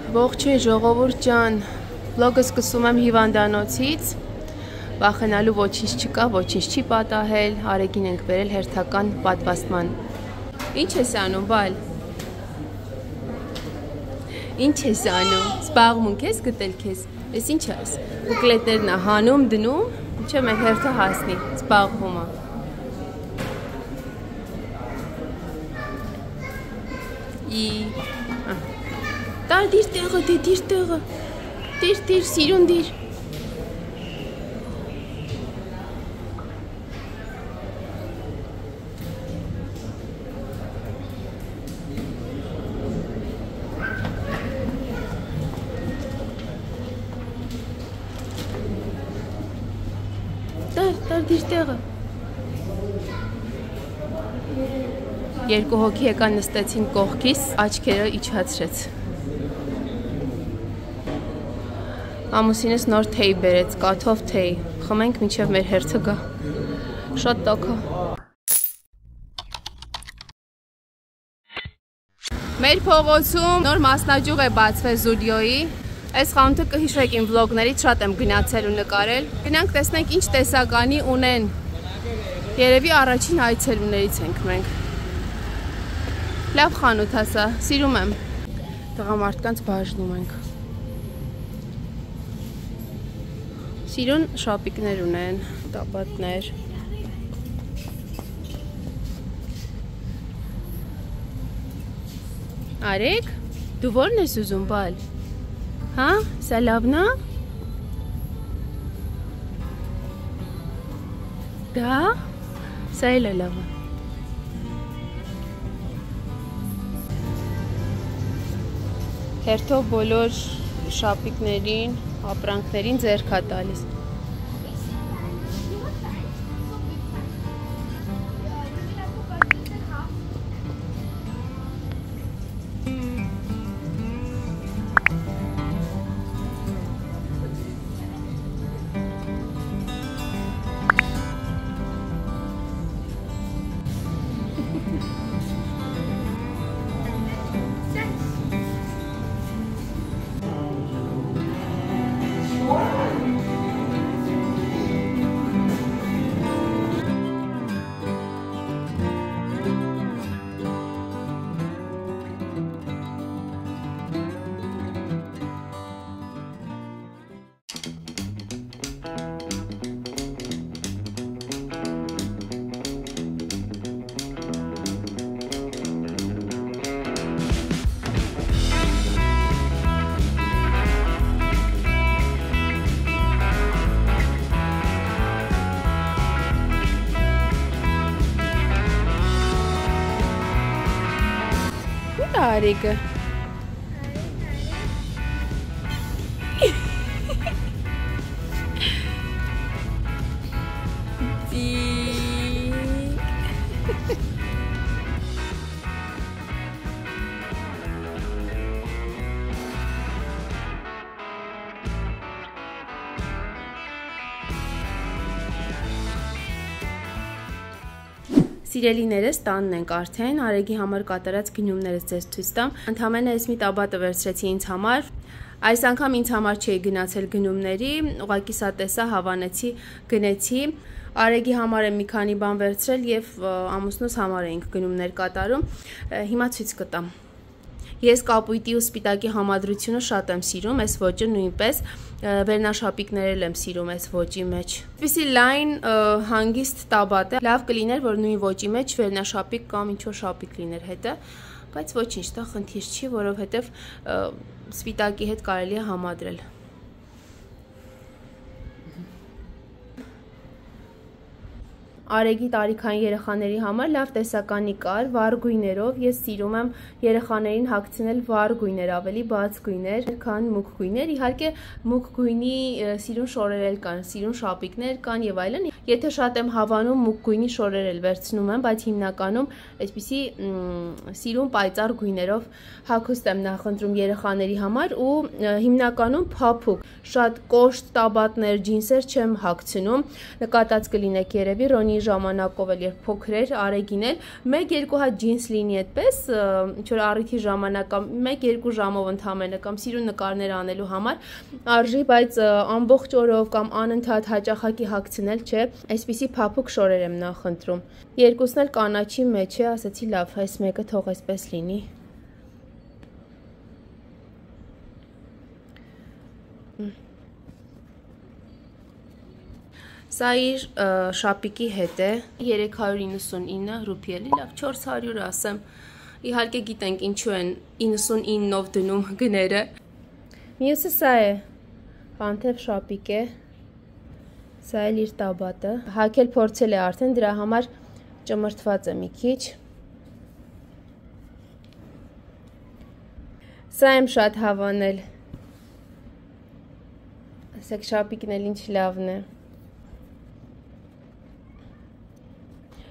Ողջույն ժողովուրդ ջան, վլոգը սկսում եմ հիվանդանոցից, վախենալու ոչինչ չկա, ոչինչ չի պատահել, Արեգին ենք բերել հերթական պատվաստման։ Ինչ ես անում, բալ։ Ինչ ես անում, զբաղմունք ես գտել քեզ, ես ինչ ես, բուկլետներն է հանում, դնում, չէ մենք հերթը հասնի, զբաղվում է։ Տար դիր տեղը, դիր տեղը, դիր, սիրուն դիր։ Տար դիր տեղը։ Երկու հոգի եկան նստեցին կողքիս, աչքերը իջացրեց։ Ամուսինս նոր թեյ բերեց, կաթով թեյ, խմենք մինչև մեր հերթը գա, շատ տաք է։ Մեր փողոցում նոր մասնաճյուղ է բացվել Զուդիոյի, այս խանութը կհիշեք իմ վլոգներից շատ եմ գնացել ու նկարել, գնանք տեսնենք ինչ տեսականի ունեն, երևի առաջին այցելուներից ենք մենք։ Լավ խանութ ասա, սիրում եմ, տղամարդկանց բաժնում ենք։ Սիրուն շապիկներ ունեն, տապատներ։ Արեգ, դու ո՞րն ես ուզում, բալ։ Հա, սա լավն է։ Դա, սա էլ է լավը։ Հերթով բոլոր շապիկներին, ապրանքներին ձեռք է տալիս։ Արեգը։ Սիրելիներս տանն ենք արդեն, Արեգի համար կատարած գնումներս ձեզ ցույց տամ։ Ընդամենը ես մի տաբատը վերցրեցի ինձ համար։ Այս անգամ ինձ համար չի գնացել գնումների, ուղղակի սա տեսա, հավանեցի, գնեցի։ Արեգի համար եմ մի քանի բան վերցրել եւ ամուսնուս համար էինք գնումներ կատարում։ Հիմա ցույց կտամ։ Ես կապույտի ու սպիտակի համադրությունը շատ եմ սիրում, այս ոճը նույնպես, վերնաշապիկներել եմ սիրում այս ոճի մեջ։ Այսպիսի լայն հանգիստ տաբատ է, լավ կլիներ, որ նույն ոճի մեջ վերնաշապիկ կամ ինչ-որ շապիկ լիներ հետը, բայց ոչինչ, դա խնդիր չի, որովհետև սպիտակի հետ կարելի է համադրել։ Արեգի տարիքային երեխաների համար լավ տեսականի կար, վառ գույներով, ես սիրում եմ երեխաներին հագցնել վառ գույներ, ավելի բաց գույներ, քան մուգ գույներ, իհարկե մուգ գույնի սիրուն շորեր էլ կան, սիրուն շապիկներ կան եւ այլն, եթե շատ եմ հավանում մուգ գույնի շորեր էլ վերցնում եմ, բայց հիմնականում այսպիսի սիրուն պայծառ գույներով հագուստ եմ նախընտրում երեխաների համար ու հիմնականում փափուկ, շատ կոշտ տաբատներ, ջինսեր չեմ հագցնում, նկատած կլինեք երևի Ռոնի տարեկանի ժամանակով էլ երբ փոքր էր Արեգին էլ 1-2 հատ ջինս լինի այդպես, ինչ որ առիթի ժամանակ կամ 1-2 ժամով ընդամենը կամ սիրուն նկարներ անելու համար արժի, բայց ամբողջ օրով կամ անընդհատ հաճախակի հագցնել չէ, այսպիսի փափուկ շորեր եմ նախընտրում։ Երկուսն էլ կանաչի մեջ է, ասացի լավ, այս մեկը թող այսպես լինի։ Սա իր շապիկի հետ է, 399 ռուպի էլի, լավ 400 ասեմ, իհարկե գիտենք ինչու են 99-ով դնում գները։ Մյուսը սա է, հանթև շապիկ է, սա էլ իր տաբատը, հագել փորձել է արդեն, դրա համար ճմրթված է մի քիչ։ Սա եմ շատ հավանել, ասեք շապիկն էլ ինչ լավն է։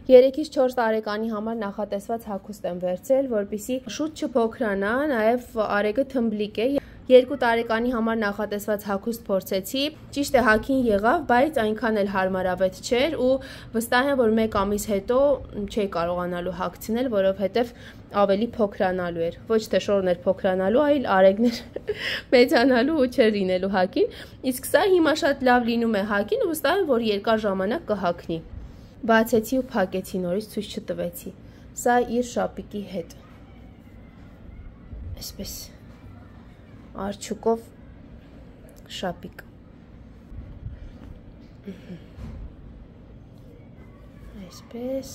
3-ից 4 տարեկանի համար նախատեսված հագուստ եմ վերցրել, որպեսզի շուտ չփոքրանա, նաև Արեգը թմբլիկ է։ 2 տարեկանի համար նախատեսված հագուստ փորձեցի, ճիշտ է հագին եղավ, բայց այնքան էլ հարմարավետ չէր ու վստահ եմ, որ 1 ամիս հետո չէի կարողանալու հագցնել, որովհետև ավելի փոքրանալու էր։ Ոչ թե շորն էր փոքրանալու, այլ Արեգն էր մեծանալու ու չէր լինելու հագին։ Իսկ սա հիմա շատ լավ լինում է հագին ու վստահ եմ, որ երկար ժամանակ կհագնի։ Բացեցի ու փակեցի, նորից ցույց չտվեցի։ Սա իր շապիկի հետ։ Այսպես արջուկով շապիկ։ Այսպես։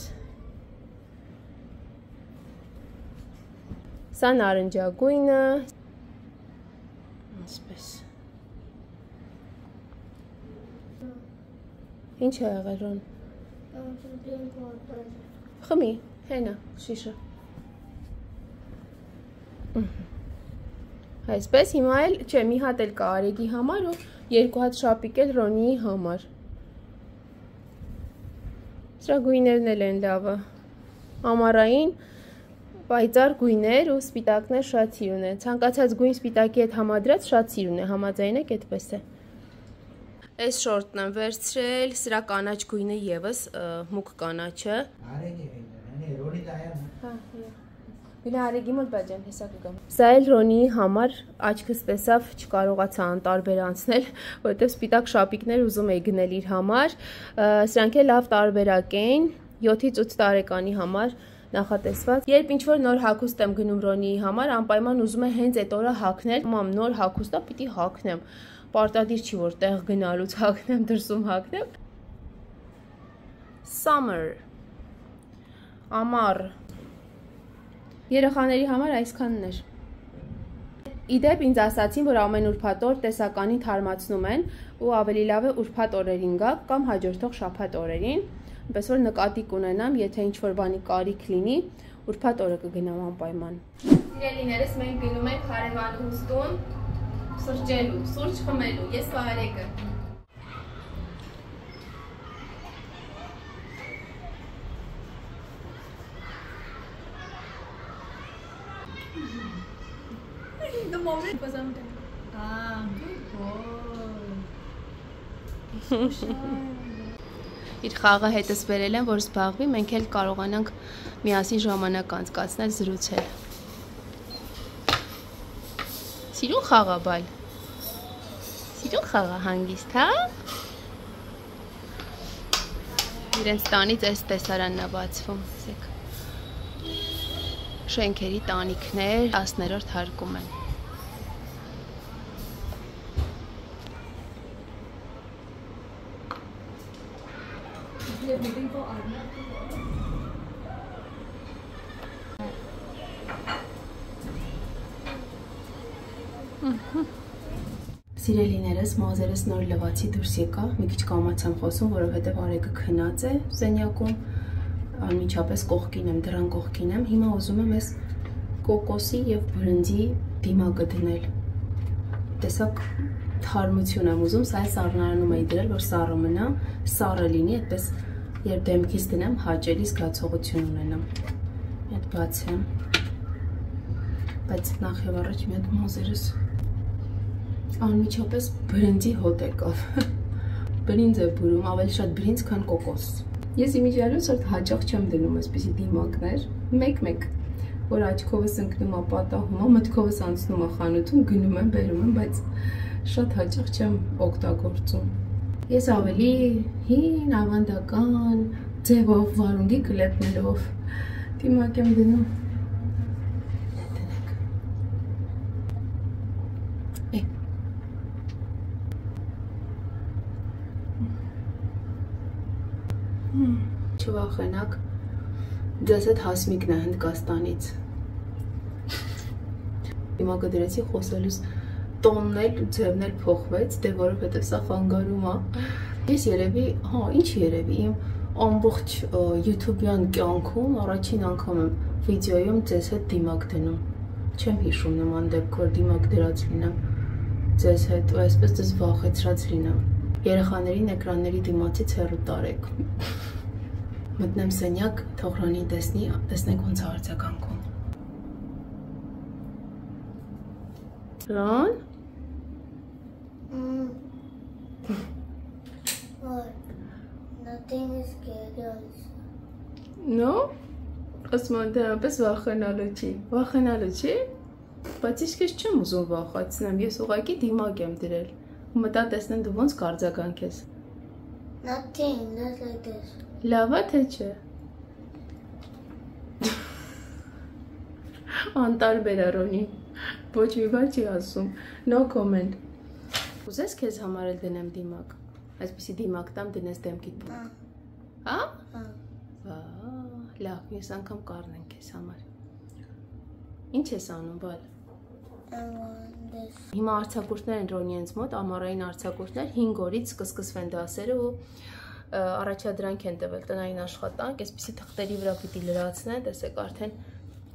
Սա նարնջագույնը։ Այսպես։ Ինչ է եղել Ռոն։ Խմի, հենա, շիշը։ Այսպես, հիմա էլ, չէ, մի հատ էլ կա Արեգի համար ու 2 հատ շապիկ էլ Ռոնիի համար։ Սրա գույներն էլ են լավը։ Ամառային, պայծառ գույներ ու սպիտակներ շատ սիրուն է։ Ցանկացած գույն սպիտակի հետ համադրած շատ սիրուն է, համաձայն եք այդպես է։ Այս շորտն եմ վերցրել, սրա կանաչ գույնը եւս մուկ կանաչը։ Գնա Արեգի մոտ բաժան, հեսա կգամ։ Սա էլ Ռոնիի համար աչքս տեսավ, չկարողացա անտարբեր անցնել, որովհետև սպիտակ շապիկներ ուզում էի գնել իր համար։ Սրանք էլ լավ տարբերակ են, 7-ից 8 տարեկանի համար նախատեսված։ Երբ ինչ-որ նոր հագուստ եմ գնում Ռոնիի համար, անպայման ուզում է հենց այդ օրը հագնել, մամ նոր հագուստա պիտի հագնեմ։ Պարտադիր չի, որ տեղ գնալուց հագնեմ, դրսում հագնեմ։ Summer, ամառ։ Երեխաների համար այսքանն էր։ Իդեպ ինձ ասացին, որ ամեն ուրբաթ օր տեսականին թարմացնում են ու ավելի լավ է ուրբաթ օրերին գա կամ հաջորդող շաբաթ օրերին, այնպես որ նկատի կունենամ, եթե ինչ-որ բանի կարիք լինի, ուրբաթ օրը կգնամ անպայման։ Սիրելիներս, մենք գնում ենք հարևանուհուստուն սրճելու, սուրճ խմելու, ես ու Արեգը։ The moment was on good boy. Իր խաղը հետս վերել եմ, որ զբաղվի, մենք էլ կարողանանք միասին ժամանակ անցկացնել, զրուցել։ Սիրուն խաղա բայ։ Սիրուն խաղա հանգիստ, հա։ Իրենց տանից այս տեսարանն է բացվում, ասեք։ Շենքերի տանիքներ 10-րդ հարկում են։ Սիրելիներս, մազերս նոր լվացի դուրս եկա, մի քիչ կամացամ խոսում, որովհետև Արեգը քնած է սենյակում, անմիջապես կողքին եմ, դրան կողքին եմ, հիմա ուզում եմ այս կոկոսի և բրնձի դիմակը դնել, տեսակ թարմություն եմ ուզում, սա է սառնարանում էի դրել, որ սառը մնա, սառը լինի, այդպես երբ դեմքից դնեմ, հաճելի զգացողություն ունենամ, մի հատ բացեմ, բայց նախ և առաջ մի հատ մազերս անմիջապես բրինձի հոտ եկավ, բրինձ է բուրում, ավելի շատ բրինձ, քան կոկոս, Ես իմիջիալոց որ հաճախ չեմ դնում այսպիսի դիմակներ, մեկ-մեկ, որ աչքովս ընկնում է, պատահում է, մտքովս անցնում է խանութում, գնում եմ, բերում եմ, բայց շատ հաճախ չեմ օգտագործում։ Ես ավելի հին, ավանդական, ձևով, վարունգի կլեպներով դիմակ եմ դնում։ Չվախենակ, ձեզ հետ Հասմիկն է Հնդկաստանից։ Դիմակը դրեցի խոսելուց տոնն էլ ու ձևն էլ փոխվեց, դե որովհետև սա խանգարում է։ Ես երևի, ինչ երևի, իմ ամբողջ YouTube-յան կյանքում առաջին անգամ եմ վիդեոյում ձեզ հետ դիմակ դնում։ Չեմ հիշում նման դեպք, որ դիմակ դրած լինեմ ձեզ հետ, ու այսպես ձեզ վախեցրած լինեմ։ Երեխաներին էկրանների դիմացից հեռու տարեք։ Մտնեմ սենյակ, թող Ռոնին տեսնի, տեսնենք ոնց է արձագանքում։ Ռոն? Nothing is scary. No? Ասում եմ դե այնպես վախենալու չի։ Վախենալու չի? Բայց իսկ ես չեմ ուզում վախացնեմ, ես ուղղակի դիմակ եմ դրել։ Ու մտա տեսնեմ դու ոնց կարձագանքես։ Nothing, not like this. Լավ է թե չէ։ Անտարբեր է Ռոնի։ Ոչ մի բան չի ասում։ No comment։ Ուզես քեզ համար էլ դնեմ դիմակ։ Այսպեսի դիմակ տամ դնես դեմքիդ։ Հա? Հա։ Լավ, ես անգամ կառնեմ քեզ համար։ Ինչ ես անում, բալ։ Հիմա արձակուրդներ են Ռոնի ինձ մոտ, ամառային արձակուրդներ, 5 օրից կսկսվեն դասերը ու առաջադրանք են տվել տնային աշխատանք, այսպիսի թղթերի վրա պիտի լրացնեն, տեսեք արդեն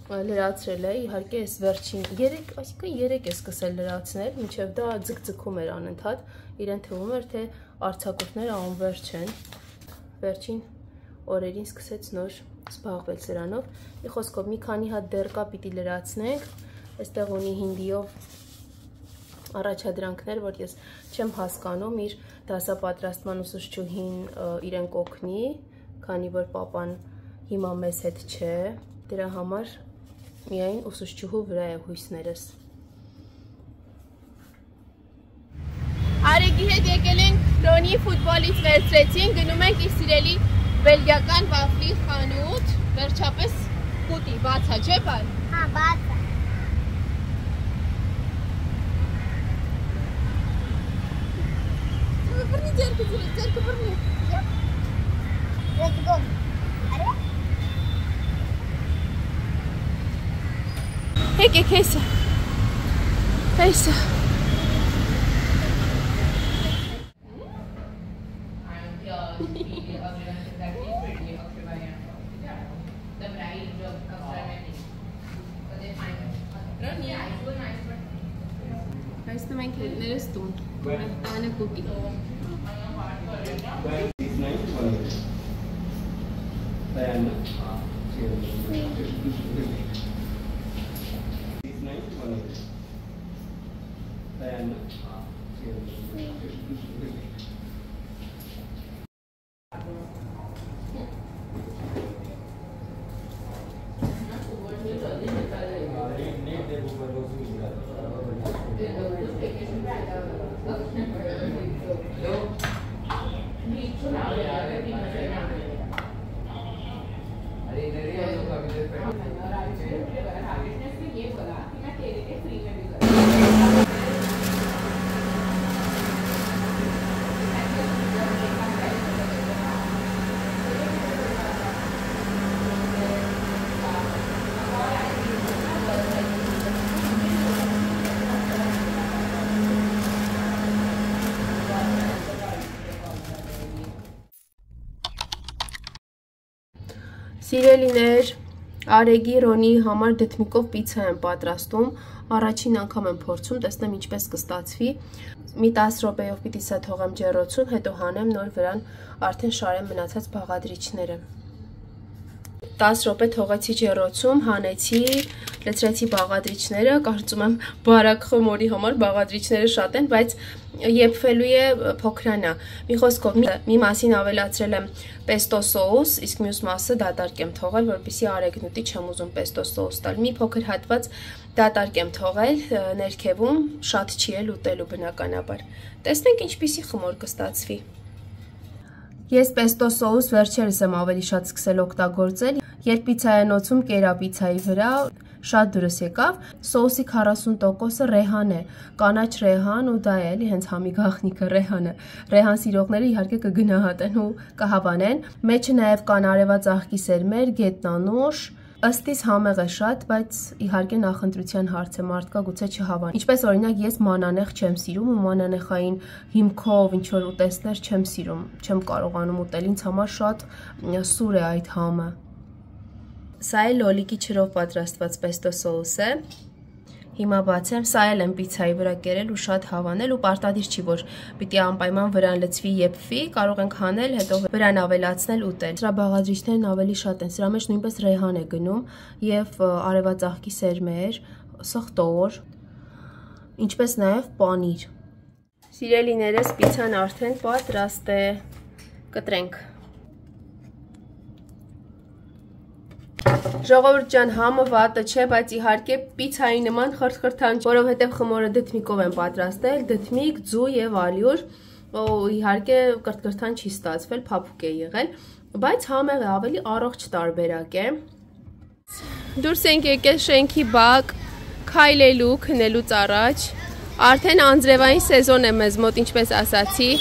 լրացրել է, իհարկե ես վերջին 3 է սկսել լրացնել, մինչև դա ձգձգում էր անընդհատ, իրեն թվում էր, թե արձակուրդները անվերջ են, վերջին օրերին սկսեց նոր զբաղվել սրանով, մի խոսքով մի քանի հատ դեռ կա պիտի լրացնենք, այստեղ ունի հինդիով առաջադրանքներ, որ ես չեմ հասկանում, իր դասապատրաստման ուսուցչուհին իրեն կօգնի, քանի որ պապան հիմա մեզ հետ չէ, դրա համար միայն ուսուցչուհու վրա է հույսներս։ Արեգի հետ եկել ենք Ռոնի ֆուտբոլից վերցրեցին, գնում ենք իր սիրելի բելգիական վաֆլի խանութ, վերջապես կուտի, բաց է, չէ՞ բան։ Հա, բաց է։ Բռնի ձերքը բռնի։ Let's go. Արե։ Եկեք հեսա։ Հեսա։ Այսնում ենք հետներս տուն, տանը կուտի։ Սիրելիներ, Արեգի Ռոնի համար դդմիկով պիցա եմ պատրաստում, առաջին անգամ եմ փորձում, տեսնեմ ինչպես կստացվի, մի 10 րոպեով պիտի սա թողեմ ջեռոցում, հետո հանեմ նոր վրան արդեն շարեմ մնացած բաղադրիչները։ 10 րոպե թողեցի ջեռոցում, հանեցի, լցրեցի բաղադրիչները, կարծում եմ բարակ խմորի համար բաղադրիչները շատ են, բայց եփվելու է փոքրանա։ Մի խոսքով մի մասին ավելացրել եմ pesto սոուս, իսկ մյուս մասը դատարկ եմ թողել, որպեսզի արեգնուտի չեմ ուզում pesto սոուս տալ։ Մի փոքր հատված դատարկ եմ թողել ներքևում, շատ չի էլ ուտելու բնականաբար։ Տեսնենք ինչպիսի խմոր կստացվի։ Ես pesto սոուս վերջերս եմ ավելի շատ սկսել օգտագործել, երբ պիցցայանոցում կերա պիցցայի վրա, շատ դուրս եկավ, սոուսի 40%-ը ռեհան է, կանաչ ռեհան ու դա է էլի հենց համի գաղտնիքը ռեհանը։ Ռեհան սիրողները իհարկե կգնահատեն ու կհավանեն։ Մեջը նաև կան արևածաղկի սերմեր, գետնանուշ, ըստիս համեղ է շատ, բայց իհարկե նախընտրության հարց է, մարդկա գուցե չհավան։ Ինչպես օրինակ ես մանանեխ չեմ սիրում ու մանանեխային հիմքով ինչ որ ուտեստներ չեմ սիրում, չեմ կարողանում ուտել, ինձ համար շատ սուր է այդ համը։ Սա է լոլիկի ջրով պատրաստված pesto սոուս է։ Հիմա բացեմ, սա էլ եմ պիցցայի վրա կերել ու շատ հավանել ու պարտադիր չի, որ պիտի անպայման վրան լցվի, եփվի, կարող ենք հանել, հետո վրան ավելացնել ուտել։ Սրա բաղադրիչներն ավելի շատ են, սրա մեջ նույնպես ռեհան է գնում եւ արևածաղկի սերմեր, սխտոր, ինչպես նաեւ պանիր։ Սիրելիներս, պիցցան արդեն պատրաստ է։ Կտրենք։ Ժողովուրդ ջան, համը վատը չէ, բայց իհարկե պիցցայի նման խրթխրթան, որովհետև խմորը դդմիկով եմ պատրաստել, դդմիկ, ձու եւ ալյուր, իհարկե կրթքրթան չի ստացվել, փափուկ է եղել, բայց համեղը ավելի առողջ տարբերակ է։ Դուրս ենք եկել շենքի բակ, քայլելու, քնելուց առաջ, արդեն անձրևային սեզոն է մեզ մոտ, ինչպես ասացի,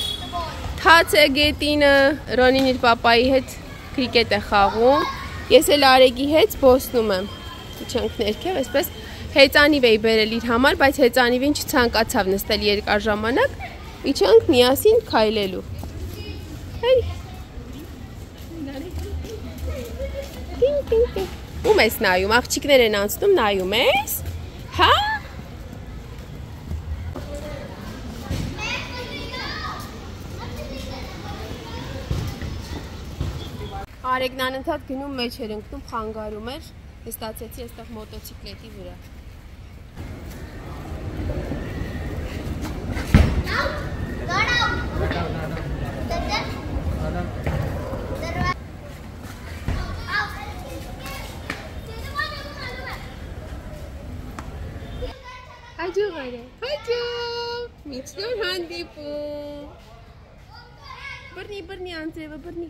թաց է գետինը, Ռոնին իր պապայի հետ կրիկետ է խաղում։ Ես էլ Արեգի հետ զբոսնում եմ, իջանք ներքև, այսպես հեծանիվ էի բերել իր համար, բայց հեծանիվին չցանկացավ նստել երկար ժամանակ, իջանք միասին քայլելու։ Ում ես նայում, աղջիկներ են անցնում, նայում ես, հա? Արեգն անընդհատ գնում մեջ էր ընկնում, խանգարում էր, ստացեցի այստեղ մոտոցիկլետի վրա։ Հաջող արե, հաջող, միջնոր հանդիպում։ Բռնի անձևը, բռնի։